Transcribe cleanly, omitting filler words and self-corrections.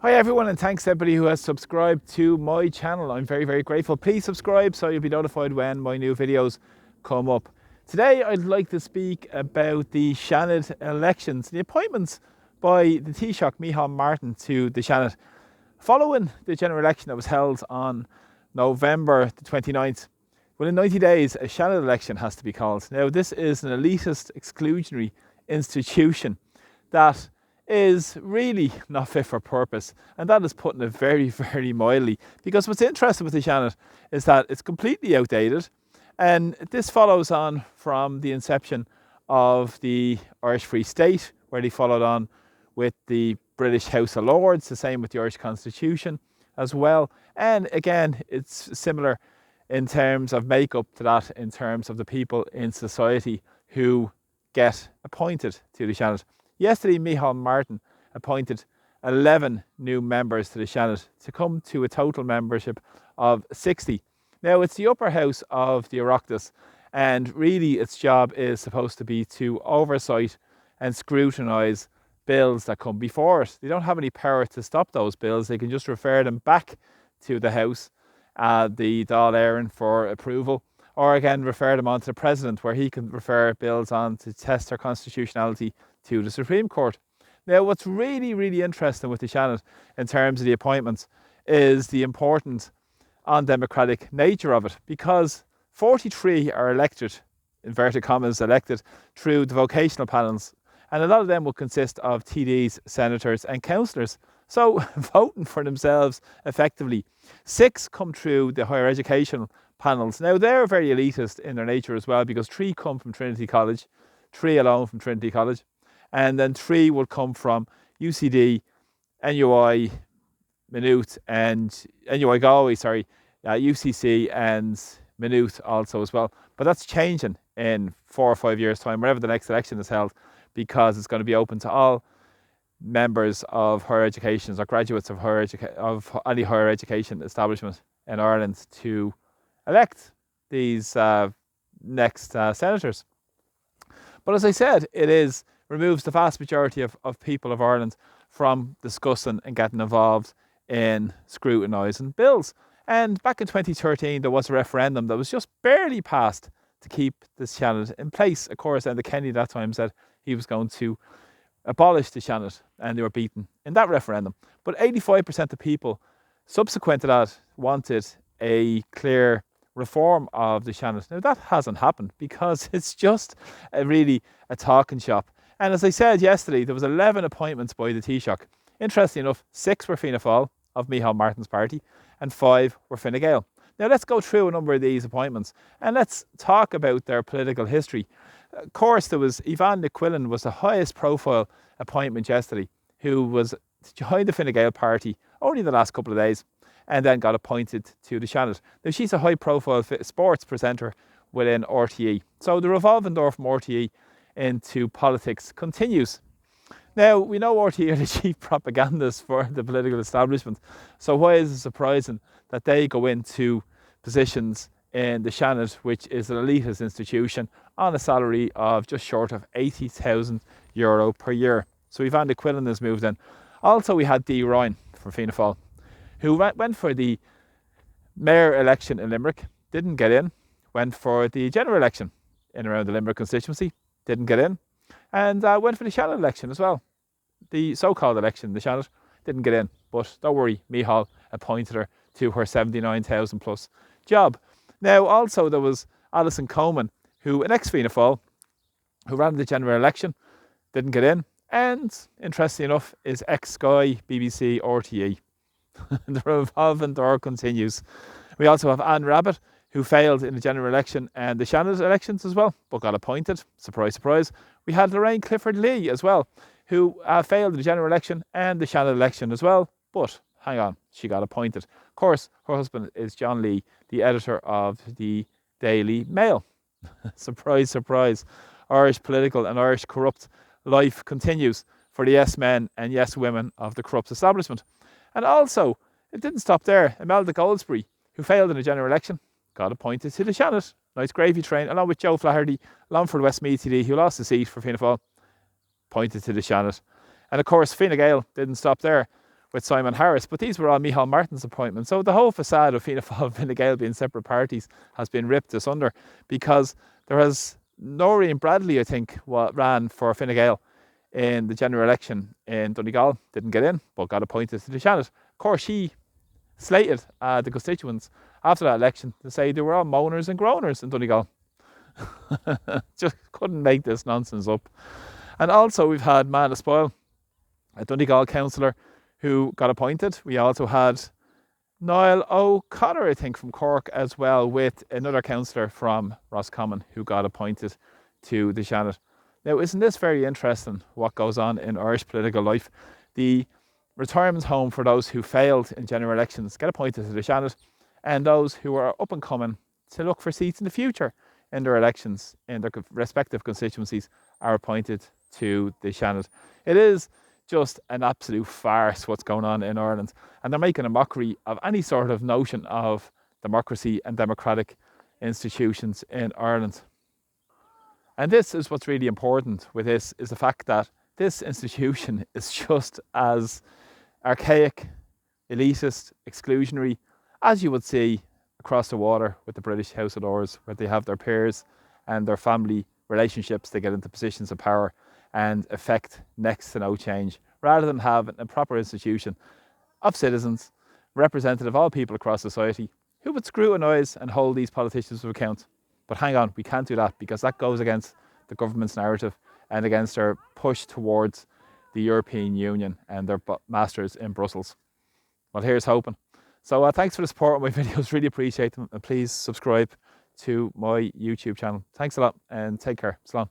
Hi everyone, and thanks to everybody who has subscribed to my channel. I'm very, very grateful. Please subscribe so you'll be notified when my new videos come up. Today I'd like to speak about the Seanad elections, the appointments by the Taoiseach Micheál Martin to the Seanad following the general election that was held on November the 29th. Within 90 days, a Seanad election has to be called. Now, this is an elitist, exclusionary institution that is really not fit for purpose, and that is putting it very, very mildly, because what's interesting with the Seanad is that it's completely outdated, and this follows on from the inception of the Irish Free State, where they followed on with the British House of Lords, the same with the Irish Constitution as well. And again, it's similar in terms of makeup to that, in terms of the people in society who get appointed to the Seanad. Yesterday, Micheál Martin appointed 11 new members to the Seanad to come to a total membership of 60. Now, it's the upper house of the Oireachtas, and really its job is supposed to be to oversight and scrutinise bills that come before it. They don't have any power to stop those bills. They can just refer them back to the House, the Dáil Éireann, for approval, or again refer them on to the President, where he can refer bills on to test their constitutionality to the Supreme Court. Now, what's really, really interesting with the Seanad in terms of the appointments is the important undemocratic nature of it, because 43 are elected, inverted commas, elected through the vocational panels, and a lot of them will consist of TDs, senators and councillors, so voting for themselves effectively. 6 come through the higher educational panels. Now, they're very elitist in their nature as well, because 3 come from Trinity College, 3 alone from Trinity College, and then 3 will come from UCD, NUI, Maynooth, and NUI Galway, UCC and Maynooth also as well. But that's changing in 4 or 5 years' time, whenever the next election is held, because it's going to be open to all members of higher educations or graduates of any higher education establishment in Ireland to elect these next senators. But as I said, it removes the vast majority of people of Ireland from discussing and getting involved in scrutinising bills. And back in 2013, there was a referendum that was just barely passed to keep the Seanad in place. Of course, Enda Kenny at that time said he was going to abolish the Seanad, and they were beaten in that referendum. But 85% of people subsequent to that wanted a clear reform of the Seanad. Now, that hasn't happened, because it's just really a talking shop. And as I said yesterday, there was 11 appointments by the Taoiseach. Interestingly enough, 6 were Fianna Fáil of Micheál Martin's party, and 5 were Fine Gael. Now, let's go through a number of these appointments, and let's talk about their political history. Of course, there was Evan Quillen was the highest profile appointment yesterday, who was behind the Fine Gael party only the last couple of days, and then got appointed to the Seanad. Now, she's a high-profile sports presenter within RTE. So the revolving door from RTE into politics continues. Now, we know RTE are the chief propagandists for the political establishment. So why is it surprising that they go into positions in the Seanad, which is an elitist institution, on a salary of just short of €80,000 per year? So Evan Quillen has moved in. Also, we had Dee Ryan from Fianna Fáil, who went for the mayor election in Limerick, didn't get in, went for the general election in around the Limerick constituency, didn't get in, and went for the Seanad election as well. The so-called election, the Seanad, didn't get in. But don't worry, Micheál appointed her to her 79,000 plus job. Now, also there was Alison Coleman, who, an ex-Fianna Fáil, who ran the general election, didn't get in, and interestingly enough, is ex-Sky, BBC, RTE. The revolving door continues. We also have Anne Rabbitte, who failed in the general election and the Seanad elections as well, but got appointed. Surprise, surprise. We had Lorraine Clifford Lee as well, who failed in the general election and the Seanad election as well, but hang on, she got appointed. Of course, her husband is John Lee, the editor of the Daily Mail. Surprise, surprise. Irish political and Irish corrupt life continues for the yes men and yes women of the corrupt establishment. And also, it didn't stop there. Imelda Goldsberry, who failed in the general election, got appointed to the Seanad. Nice gravy train, along with Joe Flaherty, Longford Westmeath TD, who lost the seat for Fianna Fáil, appointed to the Seanad. And of course, Fine Gael didn't stop there. with Simon Harris, but these were all Micheál Martin's appointments. So the whole facade of Fianna Fáil and Fine Gael being separate parties has been ripped asunder, because there has Noreen Bradley, I think, ran for Fine Gael in the general election in Donegal, didn't get in, but got appointed to the Seanad. Of course, she slated the constituents after that election to say they were all moaners and groaners in Donegal. Just couldn't make this nonsense up. And also we've had Mana Spoil, a Donegal councillor, who got appointed. We also had Niall O'Connor, I think, from Cork as well, with another councillor from Roscommon who got appointed to the Seanad. Now, isn't this very interesting, what goes on in Irish political life? The retirement home for those who failed in general elections get appointed to the Seanad, and those who are up and coming to look for seats in the future in their elections in their respective constituencies are appointed to the Seanad. It is just an absolute farce what's going on in Ireland, and they're making a mockery of any sort of notion of democracy and democratic institutions in Ireland. And this is what's really important with this, is the fact that this institution is just as archaic, elitist, exclusionary as you would see across the water with the British House of Lords, where they have their peers and their family relationships. They get into positions of power and affect next to no change, rather than having a proper institution of citizens, representative of all people across society, who would scrutinise and hold these politicians to account. But hang on, we can't do that, because that goes against the government's narrative and against their push towards the European Union and their masters in Brussels. Well, here's hoping. So thanks for the support on my videos, really appreciate them, and please subscribe to my YouTube channel. Thanks a lot and take care. Slán.